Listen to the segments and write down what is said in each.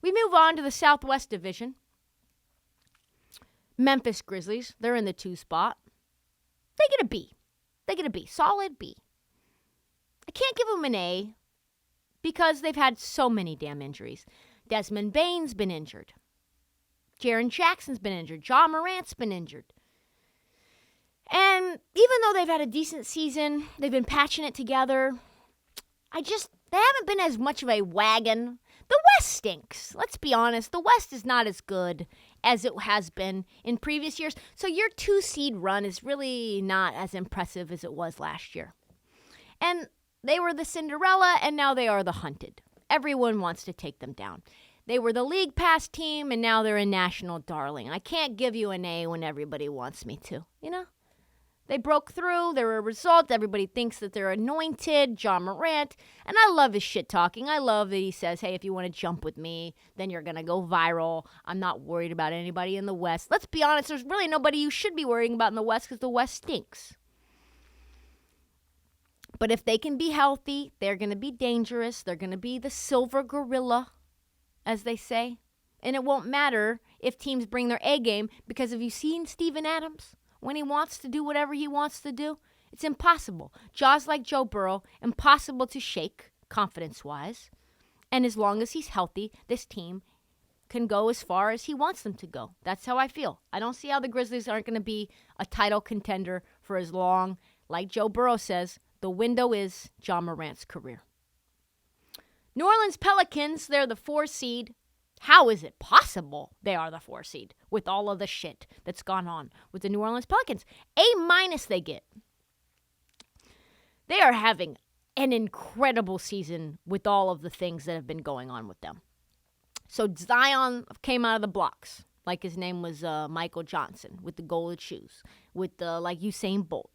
We move on to the Southwest Division. Memphis Grizzlies, they're in the 2 spot. They get a B. Solid B. I can't give them an A because they've had so many damn injuries. Desmond Bane's been injured. Jaren Jackson's been injured. Ja Morant's been injured. And even though they've had a decent season, they've been patching it together, they haven't been as much of a wagon. The West stinks. Let's be honest. The West is not as good as it has been in previous years. So your 2 seed run is really not as impressive as it was last year. And they were the Cinderella, and now they are the hunted. Everyone wants to take them down. They were the league pass team, and now they're a national darling. I can't give you an A when everybody wants me to, you know? They broke through. They're a result. Everybody thinks that they're anointed. Ja Morant. And I love his shit talking. I love that he says, hey, if you want to jump with me, then you're going to go viral. I'm not worried about anybody in the West. Let's be honest. There's really nobody you should be worrying about in the West because the West stinks. But if they can be healthy, they're going to be dangerous. They're going to be the silver gorilla, as they say. And it won't matter if teams bring their A game because have you seen Steven Adams? When he wants to do whatever he wants to do, it's impossible. Jaws like Joe Burrow, impossible to shake, confidence-wise. And as long as he's healthy, this team can go as far as he wants them to go. That's how I feel. I don't see how the Grizzlies aren't going to be a title contender for as long. Like Joe Burrow says, the window is Ja Morant's career. New Orleans Pelicans, they're the 4 seed. How is it possible they are the 4 seed with all of the shit that's gone on with the New Orleans Pelicans? A- they get. They are having an incredible season with all of the things that have been going on with them. So Zion came out of the blocks, like his name was Michael Johnson, with the gold shoes, with like Usain Bolt,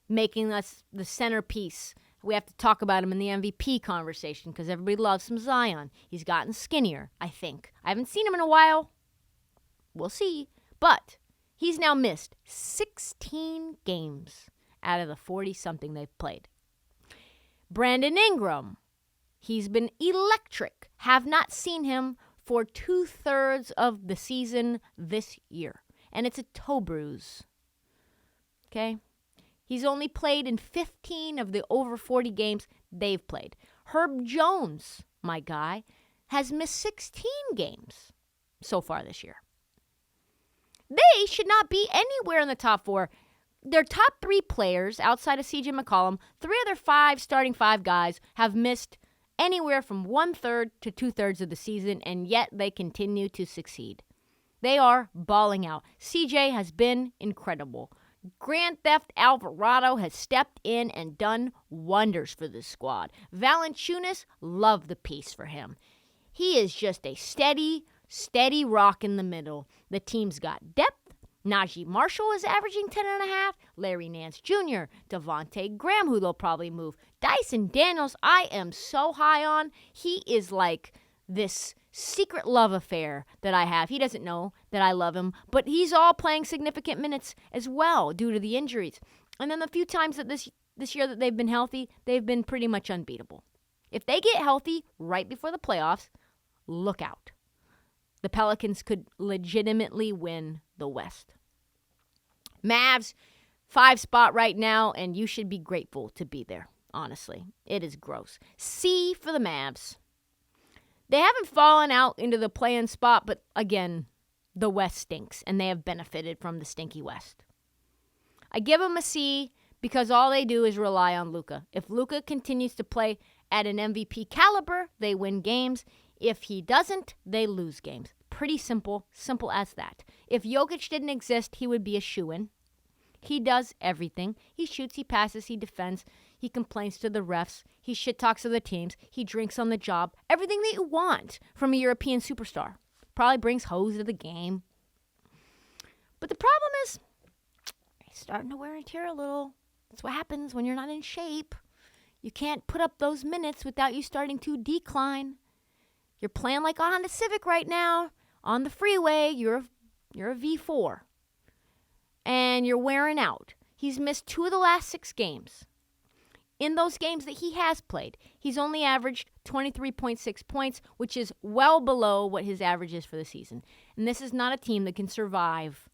making us the centerpiece. We have to talk about him in the MVP conversation because everybody loves some Zion. He's gotten skinnier, I think. I haven't seen him in a while. We'll see. But he's now missed 16 games out of the 40-something they've played. Brandon Ingram, he's been electric. Have not seen him for 2/3 of the season this year. And it's a toe bruise. Okay? He's only played in 15 of the over 40 games they've played. Herb Jones, my guy, has missed 16 games so far this year. They should not be anywhere in the top 4. Their top 3 players, outside of CJ McCollum, 3 of their starting 5 guys have missed anywhere from 1/3 to 2/3 of the season, and yet they continue to succeed. They are balling out. CJ has been incredible. Grand Theft Alvarado has stepped in and done wonders for this squad. Valanciunas, love the piece for him. He is just a steady rock in the middle. The team's got depth. Najee Marshall is averaging 10.5. Larry Nance Jr., Devontae Graham, who they'll probably move. Dyson Daniels, I am so high on. He is like this secret love affair that I have. He doesn't know that I love him, but he's all playing significant minutes as well due to the injuries. And then the few times that this year that they've been healthy, they've been pretty much unbeatable. If they get healthy right before the playoffs, look out. The Pelicans could legitimately win the West. Mavs, 5 spot right now, and you should be grateful to be there, honestly. It is gross. C for the Mavs. They haven't fallen out into the play-in spot, but again, the West stinks, and they have benefited from the stinky West. I give them a C because all they do is rely on Luka. If Luka continues to play at an MVP caliber, they win games. If he doesn't, they lose games. Pretty simple as that. If Jokic didn't exist, he would be a shoo-in. He does everything. He shoots, he passes, he defends, he complains to the refs, he shit-talks to the teams, he drinks on the job. Everything that you want from a European superstar. Probably brings hoes to the game. But the problem is, he's starting to wear and tear a little. That's what happens when you're not in shape. You can't put up those minutes without you starting to decline. You're playing like a Honda Civic right now. On the freeway, you're a V4. And you're wearing out. He's missed 2 of the last 6 games. in those games that he has played, he's only averaged 23.6 points, which is well below what his average is for the season. And this is not a team that can survive,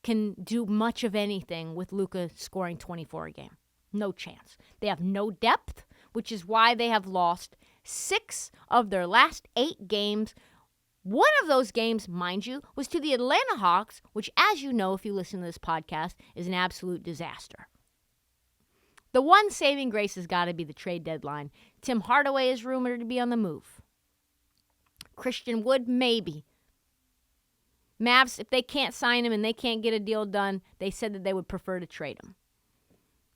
can do much of anything with Luka scoring 24 a game. No chance. They have no depth, which is why they have lost 6 of their last 8 games. One of those games, mind you, was to the Atlanta Hawks, which, as you know, if you listen to this podcast, is an absolute disaster. The one saving grace has got to be the trade deadline. Tim Hardaway is rumored to be on the move. Christian Wood, maybe. Mavs, if they can't sign him and they can't get a deal done, they said that they would prefer to trade him.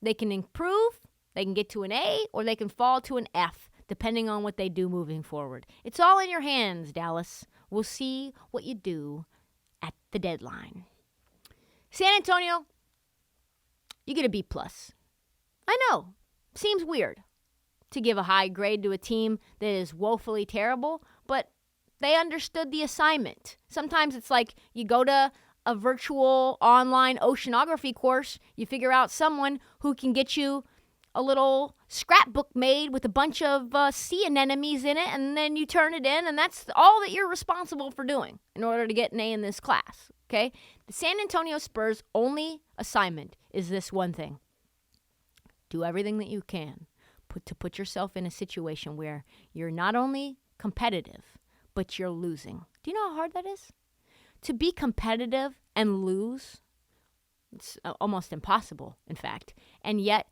They can improve, they can get to an A, or they can fall to an F, depending on what they do moving forward. It's all in your hands, Dallas. We'll see what you do at the deadline. San Antonio, you get a B+. I know, seems weird to give a high grade to a team that is woefully terrible, but they understood the assignment. Sometimes it's like you go to a virtual online oceanography course, you figure out someone who can get you a little scrapbook made with a bunch of sea anemones in it, and then you turn it in, and that's all that you're responsible for doing in order to get an A in this class, okay? The San Antonio Spurs' only assignment is this one thing. Do everything that you can to put yourself in a situation where you're not only competitive, but you're losing. Do you know how hard that is? To be competitive and lose, it's almost impossible, in fact. And yet,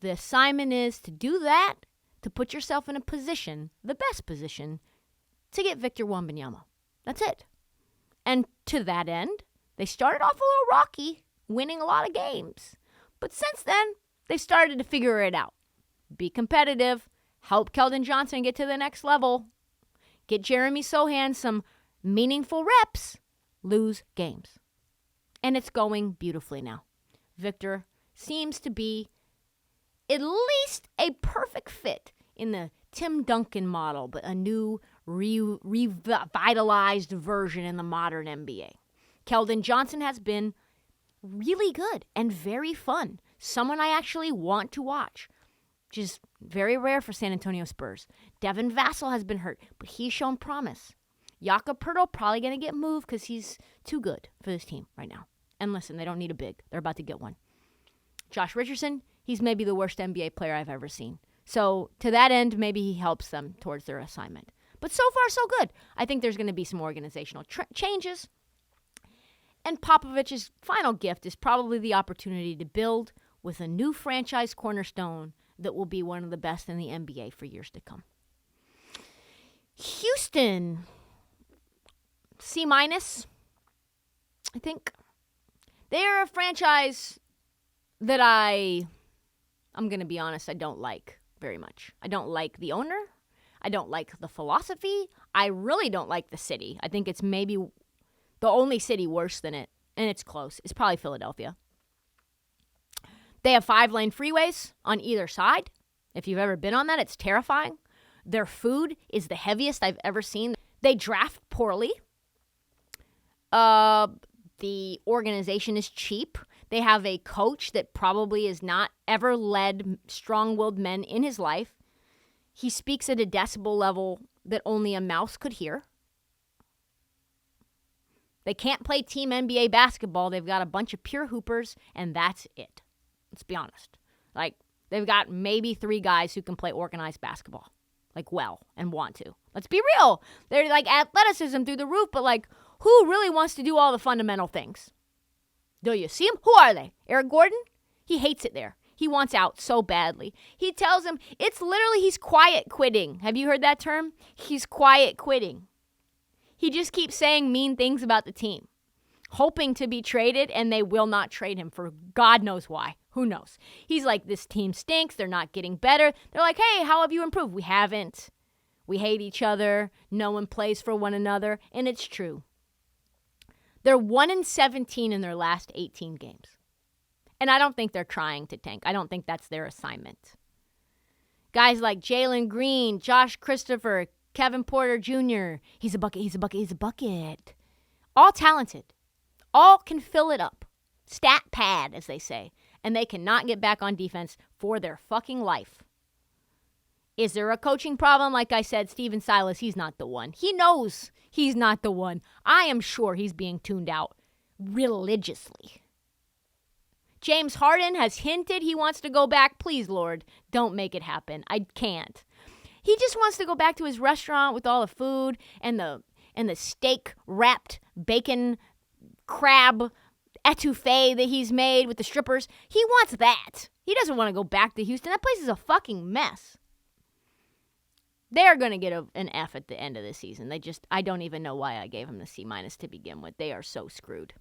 the assignment is to do that, to put yourself in a position, the best position, to get Victor Wembanyama. That's it. And to that end, they started off a little rocky, winning a lot of games. But since then, they started to figure it out. Be competitive, help Keldon Johnson get to the next level, get Jeremy Sohan some meaningful reps, lose games. And it's going beautifully now. Victor seems to be at least a perfect fit in the Tim Duncan model, but a new revitalized version in the modern NBA. Keldon Johnson has been really good and very fun. Someone I actually want to watch, which is very rare for San Antonio Spurs. Devin Vassell has been hurt, but he's shown promise. Jakob Poeltl probably going to get moved because he's too good for this team right now. And listen, they don't need a big. They're about to get one. Josh Richardson, he's maybe the worst NBA player I've ever seen. So to that end, maybe he helps them towards their assignment. But so far, so good. I think there's going to be some organizational changes. And Popovich's final gift is probably the opportunity to build with a new franchise cornerstone that will be one of the best in the NBA for years to come. Houston, C-, I think. They're a franchise that I'm going to be honest, I don't like very much. I don't like the owner. I don't like the philosophy. I really don't like the city. I think it's maybe the only city worse than it, and it's close. It's probably Philadelphia. They have 5-lane freeways on either side. If you've ever been on that, it's terrifying. Their food is the heaviest I've ever seen. They draft poorly. The organization is cheap. They have a coach that probably has not ever led strong-willed men in his life. He speaks at a decibel level that only a mouse could hear. They can't play team NBA basketball. They've got a bunch of pure hoopers, and that's it. Let's be honest. Like, they've got maybe 3 guys who can play organized basketball, like, well, and want to. Let's be real. They're, like, athleticism through the roof, but, like, who really wants to do all the fundamental things? Do you see them? Who are they? Eric Gordon? He hates it there. He wants out so badly. He tells him, it's literally, he's quiet quitting. Have you heard that term? He's quiet quitting. He just keeps saying mean things about the team, hoping to be traded, and they will not trade him for God knows why. Who knows? He's like, this team stinks. They're not getting better. They're like, hey, how have you improved? We haven't. We hate each other. No one plays for one another. And it's true. They're 1-17 in their last 18 games. And I don't think they're trying to tank. I don't think that's their assignment. Guys like Jalen Green, Josh Christopher, Kevin Porter Jr., he's a bucket. All talented. All can fill it up. Stat pad, as they say. and they cannot get back on defense for their fucking life. Is there a coaching problem? Like I said, Steven Silas, he's not the one. He knows he's not the one. I am sure he's being tuned out religiously. James Harden has hinted he wants to go back. Please, Lord, don't make it happen. I can't. He just wants to go back to his restaurant with all the food and the steak-wrapped bacon crab etouffee that he's made with the strippers. He wants that. He doesn't want to go back to Houston. That place is a fucking mess. They're going to get an F at the end of the season. I don't even know why I gave him the C- to begin with. They are so screwed.